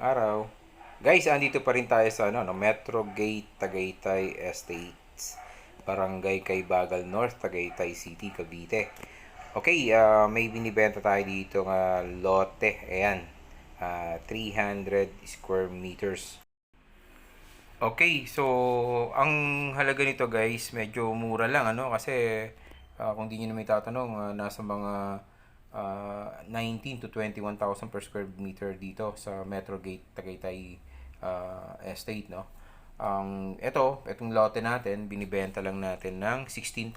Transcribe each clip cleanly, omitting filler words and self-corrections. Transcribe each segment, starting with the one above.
araw. Guys, andito pa rin tayo sa Metro Gate, Tagaytay Estates. Barangay Kaybagal North, Tagaytay City, Cavite. Okay, may binibenta tayo dito nga lote. Ayan, 300 square meters. Okay, so ang halaga nito guys, medyo mura lang kasi kung di niyo na may tatanong, nasa mga 19 to 21,000 per square meter dito sa Metro Gate Tagaytay Estate, no. Itong lote natin, binibenta lang natin ng 16,000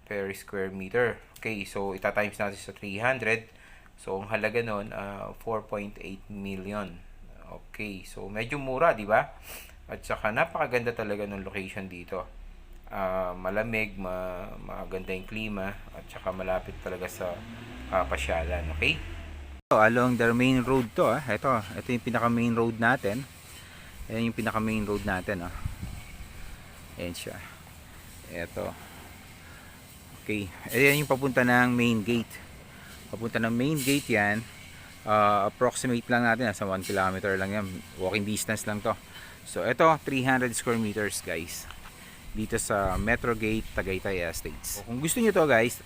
per square meter. Okay, so ita-times natin sa 300. So ang halaga nun 4.8 million. Okay, so medyo mura, di ba? At saka napakaganda talaga ng location dito. Malamig, maganda yung klima, at saka malapit talaga sa pasyalan, okay? So, along the main road to, ito yung pinaka main road natin. Ayan yung pinaka main road natin, Ayan siya. Ito. Okay, ayan yung papunta ng main gate. Papunta ng main gate yan. Approximate lang natin, nasa 1 kilometer lang yan, walking distance lang to. So ito 300 square meters guys, dito sa Metro Gate Tagaytay Estates. So, kung gusto niyo to guys,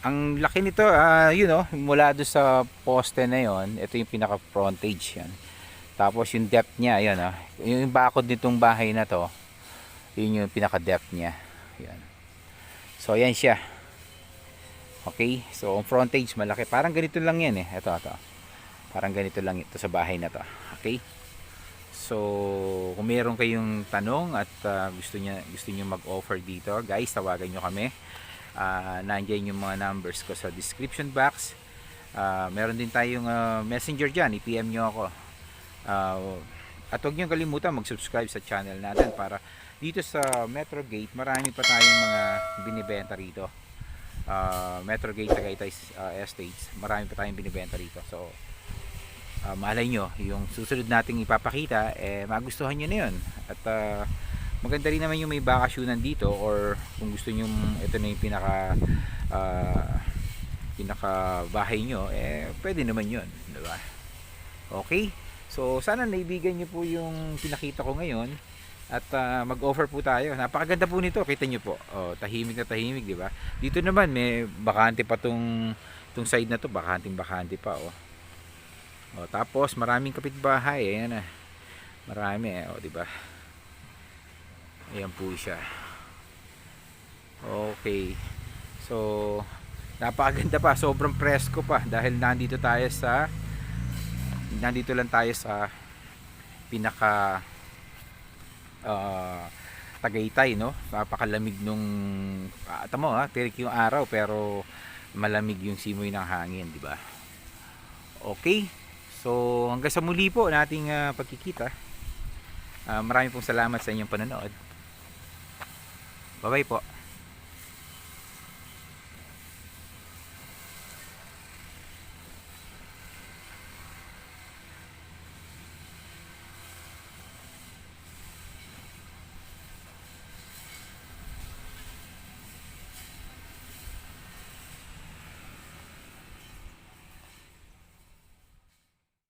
ang laki nito, mula do sa poste na yon, ito yung pinaka frontage yan. Tapos yung depth niya, ayan, yung bakod nitong bahay na to, yun yung pinaka depth niya. Yan. So ayan siya. Okay, so ang frontage malaki. Parang ganito lang yan Ito. Parang ganito lang ito sa bahay na to. Okay. So, kung meron kayong tanong at gusto niyo mag-offer dito, guys, tawagan niyo kami. Nandiyan yung mga numbers ko sa description box. Meron din tayong messenger diyan, i-PM niyo ako. At huwag niyo kalimutan mag-subscribe sa channel natin para dito sa Metro Gate, marami pa tayong mga binibenta rito. Metro Gate Tagaytay Estates, marami pa tayong binibenta rito. So malay nyo, yung susunod nating ipapakita, magustuhan nyo na yun. At maganda rin naman yung may bakasyonan dito, or kung gusto nyo ito na yung pinaka bahay nyo, pwede naman yun, diba? Okay, so sana naibigan nyo po yung pinakita ko ngayon. At mag-offer po tayo. Napakaganda po nito, kita nyo po. Tahimik na tahimik, di ba? Dito naman may bakante pa tong side na to, bakante pa. Tapos maraming kapitbahay, ayan marami di ba? Ayan po siya. Okay. So napakaganda pa, sobrang presko pa dahil nandito lang tayo sa pinaka Tagaytay, no? Napakalamig nung tamo tirik yung araw pero malamig yung simoy ng hangin, di ba? Okay. So hanggang sa muli po nating pagkikita. Maraming pong salamat sa inyong panonood. Bye bye po.